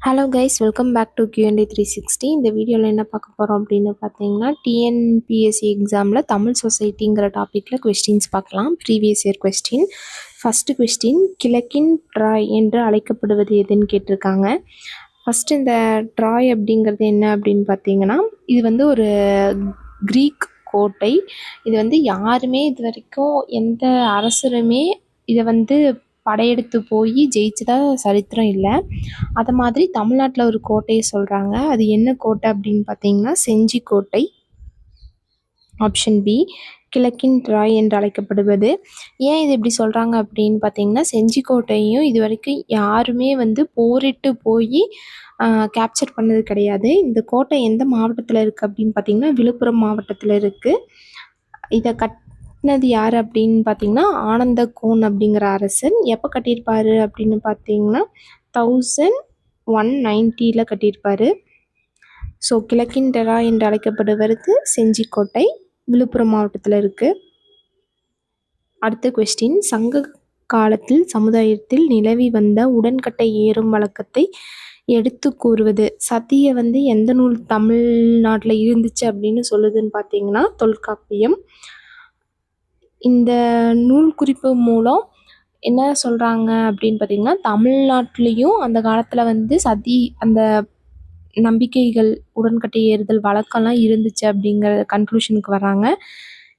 Hello guys, welcome back to Q&A 360. இந்த வீடியோவில் என்ன பார்க்க போகிறோம் அப்படின்னு பார்த்தீங்கன்னா, டிஎன்பிஎஸ்சி எக்ஸாமில் தமிழ் சொசைட்டிங்கிற டாப்பிக்கில் கொஸ்டின்ஸ் பார்க்கலாம். Previous year question. First question, கிழக்கின் ட்ராய் என்று அழைக்கப்படுவது எதுன்னு கேட்டிருக்காங்க. ஃபஸ்ட்டு இந்த ட்ராய் அப்படிங்கிறது என்ன அப்படின்னு பார்த்தீங்கன்னா, இது வந்து ஒரு க்ரீக் கோட்டை. இது வந்து யாருமே இது வரைக்கும் எந்த அரசருமே இதை வந்து படையெடுத்து போய் ஜெயிச்சதா சரித்திரம் இல்லை. அது மாதிரி தமிழ்நாட்டில் ஒரு கோட்டையை சொல்கிறாங்க. அது என்ன கோட்டை அப்படின்னு பார்த்தீங்கன்னா, செஞ்சி கோட்டை. ஆப்ஷன் பி, கிழக்கின் ட்ராய் என்று அழைக்கப்படுவது. ஏன் இது இப்படி சொல்கிறாங்க அப்படின்னு பார்த்தீங்கன்னா, செஞ்சி கோட்டையும் இது வரைக்கும் யாருமே வந்து போரிட்டு போய் கேப்சர் பண்ணது கிடையாது. இந்த கோட்டை எந்த மாவட்டத்தில் இருக்குது அப்படின்னு பார்த்தீங்கன்னா, விழுப்புரம் மாவட்டத்தில் இருக்குது. இதை கட்டினது யார் அப்படின்னு பார்த்தீங்கன்னா, ஆனந்த கோன் அப்படிங்கிற அரசன். எப்போ கட்டியிருப்பார் அப்படின்னு பார்த்தீங்கன்னா 1190 கட்டியிருப்பார். ஸோ கிழக்கின் ட்ராய் என்று அழைக்கப்படுவது செஞ்சிக்கோட்டை, விழுப்புரம் மாவட்டத்தில் இருக்குது. அடுத்த கொஸ்டின், சங்க காலத்தில் சமுதாயத்தில் நிலவி வந்த உடன்கட்டை ஏறும் வழக்கத்தை எடுத்து கூறுவது. சதியை வந்து எந்த நூல் தமிழ்நாட்டில் இருந்துச்சு அப்படின்னு சொல்லுதுன்னு பார்த்தீங்கன்னா, தொல்காப்பியம். இந்த நூல் குறிப்பு மூலம் என்ன சொல்கிறாங்க அப்படின்னு பார்த்தீங்கன்னா, தமிழ்நாட்டிலையும் அந்த காலத்தில் வந்து சதி, அந்த நம்பிக்கைகள், உடன்கட்டை ஏறுதல் வழக்கம்லாம் இருந்துச்சு அப்படிங்கிற கன்க்ளூஷனுக்கு வர்றாங்க.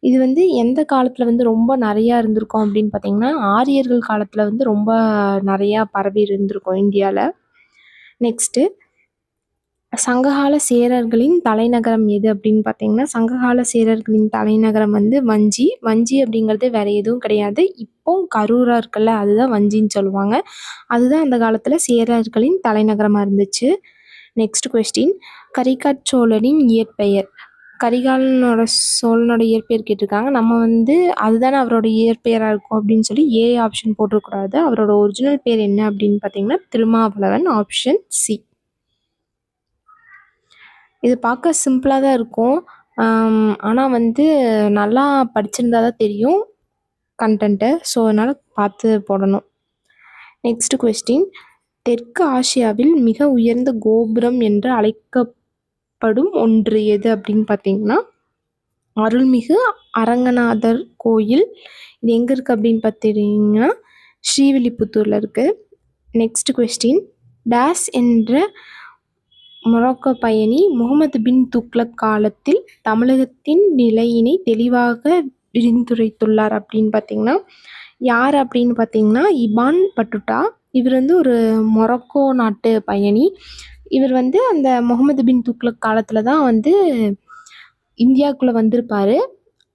இது வந்து எந்த காலத்தில் வந்து ரொம்ப நிறையா இருந்திருக்கும் அப்படின்னு பார்த்தீங்கன்னா, ஆரியர்கள் காலத்தில் வந்து ரொம்ப நிறையா பரவி இருந்திருக்கும் இந்தியாவில். நெக்ஸ்ட்டு, சங்ககால சேரர்களின் தலைநகரம் எது அப்படின்னு பார்த்தீங்கன்னா, சங்ககால சேரர்களின் தலைநகரம் வந்து வஞ்சி. வஞ்சி அப்படிங்கிறது வேறு எதுவும் கிடையாது. இப்போ கரூராக இருக்குல்ல, அதுதான் வஞ்சின்னு சொல்லுவாங்க. அதுதான் அந்த காலத்தில் சேரர்களின் தலைநகரமாக இருந்துச்சு. நெக்ஸ்ட் கொஸ்டின், கரிகால் சோழனின் இயற்பெயர். கரிகாலனோட சோழனோட இயற்பெயர் கேட்டிருக்காங்க. நம்ம வந்து அதுதானே அவரோட இயற்பெயராக இருக்கும் அப்படின்னு சொல்லி ஏ ஆப்ஷன் போட்டிருக்கூடாது. அவரோட ஒரிஜினல் பேர் என்ன அப்படின்னு பார்த்தீங்கன்னா, திருமாவளவன். Option C. இது பார்க்க சிம்பிளாக தான் இருக்கும், ஆனால் வந்து நல்லா படிச்சிருந்தா தான் தெரியும் கண்டென்ட்டு. ஸோ அதனால் பார்த்து போடணும். நெக்ஸ்ட் கொஸ்டின், தெற்கு ஆசியாவில் மிக உயர்ந்த கோபுரம் என்று அழைக்கப்படும் ஒன்று எது அப்படின்னு பார்த்தீங்கன்னா, அருள்மிகு அரங்கநாதர் கோயில். இது எங்கே இருக்குது அப்படின்னு பார்த்தீங்கன்னா, ஸ்ரீவில்லிபுத்தூரில் இருக்குது. நெக்ஸ்ட் கொஸ்டின், டேஸ் என்ற மொரோக்கோ பயணி முகமது பின் துக்ளக் காலத்தில் தமிழகத்தின் நிலையினை தெளிவாக விரிந்துரைத்துள்ளார் அப்படின்னு பார்த்தீங்கன்னா, யார் அப்படின்னு பார்த்தீங்கன்னா, இபான் பட்டுட்டா. இவர் வந்து ஒரு மொரோக்கோ நாட்டு பயணி. இவர் வந்து அந்த முகமது பின் துக்ளக் காலத்தில் தான் வந்து இந்தியாவுக்குள்ளே வந்திருப்பார்.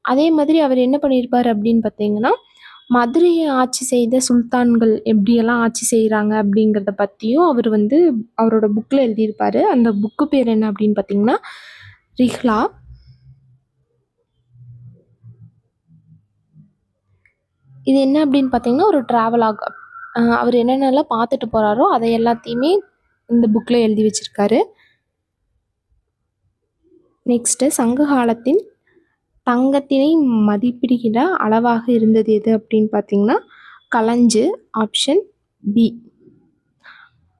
அதே மாதிரி அவர் என்ன பண்ணியிருப்பார் அப்படின்னு பார்த்தீங்கன்னா, மதுரையை ஆட்சி செய்த சுல்தான்கள் எப்படியெல்லாம் ஆட்சி செய்கிறாங்க அப்படிங்கிறத பற்றியும் அவர் வந்து அவரோட புக்கில் எழுதியிருப்பார். அந்த புக்கு பேர் என்ன அப்படின்னு பார்த்தீங்கன்னா, ரிஹ்லா. இது என்ன அப்படின்னு பார்த்தீங்கன்னா, ஒரு ட்ராவலாக். அவர் என்னென்னலாம் பார்த்துட்டு போகிறாரோ அதை எல்லாத்தையுமே இந்த புக்கில் எழுதி வச்சுருக்காரு. நெக்ஸ்ட்டு, சங்க காலத்தின் தங்கத்தினை மதிப்பிடுகிற அளவாக இருந்தது எது அப்படின்னு பார்த்தீங்கன்னா, களஞ்சு. Option B.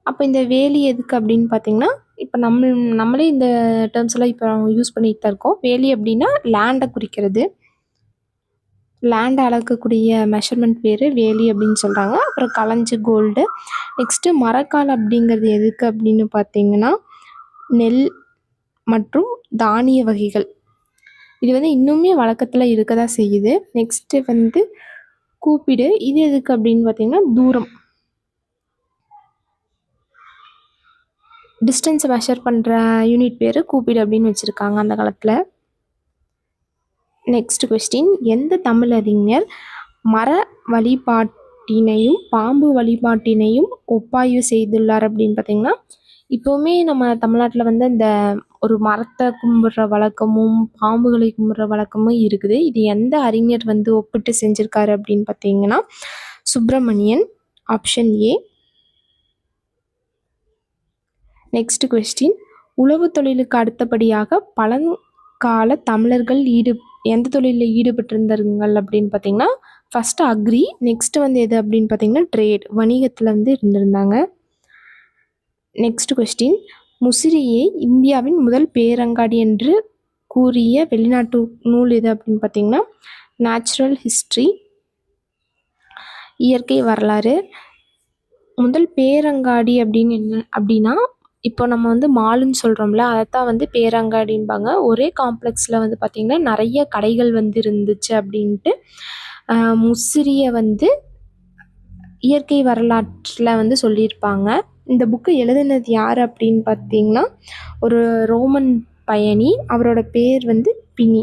அப்போ இந்த வேலி எதுக்கு அப்படின்னு பார்த்தீங்கன்னா, இப்போ நம்மளே இந்த டேர்ம்ஸ் எல்லாம் இப்போ யூஸ் பண்ணிட்டு தான் இருக்கோம். வேலி அப்படின்னா லேண்டை குறிக்கிறது. லேண்டை அளக்கக்கூடிய மெஷர்மெண்ட் பேர் வேலி அப்படின்னு சொல்கிறாங்க. அப்புறம் களஞ்சு கோல்டு. நெக்ஸ்ட்டு, மரக்கால் அப்படிங்கிறது எதுக்கு அப்படின்னு பார்த்தீங்கன்னா, நெல் மற்றும் தானிய வகைகள். இது வந்து இன்னுமே வழக்கத்தில் இருக்க தான் செய்யுது. நெக்ஸ்ட்டு வந்து கூப்பிடு. இது எதுக்கு அப்படின்னு பார்த்தீங்கன்னா, தூரம், டிஸ்டன்ஸை மெஷர் பண்ணுற யூனிட் பேர் கூப்பிடு அப்படின்னு வச்சுருக்காங்க அந்த காலத்தில். நெக்ஸ்ட் கொஸ்டின், எந்த தமிழறிஞர் மர வழிபாட்டினையும் பாம்பு வழிபாட்டினையும் ஒப்பாய்வு செய்துள்ளார் அப்படின்னு பார்த்தீங்கன்னா, இப்போவுமே நம்ம தமிழ்நாட்டில் வந்து இந்த ஒரு மரத்தை கும்பிட்ற வழக்கமும் பாம்புகளை கும்பிட்ற வழக்கமும் இருக்குது. இது எந்த அறிஞர் வந்து ஒப்பிட்டு செஞ்சுருக்காரு அப்படின்னு பார்த்தீங்கன்னா, Subramanian. Option A. Next question, உழவு தொழிலுக்கு அடுத்தபடியாக பழங்கால தமிழர்கள் எந்த தொழிலில் ஈடுபட்டிருந்தார்கள் அப்படின்னு பார்த்தீங்கன்னா, ஃபஸ்ட்டு அக்ரி. நெக்ஸ்ட்டு வந்து எது அப்படின்னு பார்த்தீங்கன்னா, ட்ரேட், வணிகத்தில் வந்து இருந்திருந்தாங்க. நெக்ஸ்ட் கொஸ்டின், முசிறியை இந்தியாவின் முதல் பேரங்காடி என்று கூறிய வெளிநாட்டு நூல் எது அப்படின்னு பார்த்தீங்கன்னா நேச்சுரல் ஹிஸ்ட்ரி, இயற்கை வரலாறு. முதல் பேரங்காடி அப்படின்னு என்ன அப்படின்னா, இப்போ நம்ம வந்து மாலுன்னு சொல்கிறோம்ல, அதைத்தான் வந்து பேரங்காடின்பாங்க. ஒரே காம்ப்ளெக்ஸில் வந்து பார்த்திங்கன்னா நிறைய கடைகள் வந்து இருந்துச்சு அப்படின்ட்டு முசிறியை வந்து இயற்கை வரலாற்றில் வந்து சொல்லியிருப்பாங்க. இந்த புக்கு எழுதுனது யார் அப்படின்னு பார்த்தீங்கன்னா ஒரு ரோமன் பயணி, அவரோட பேர் வந்து பினி.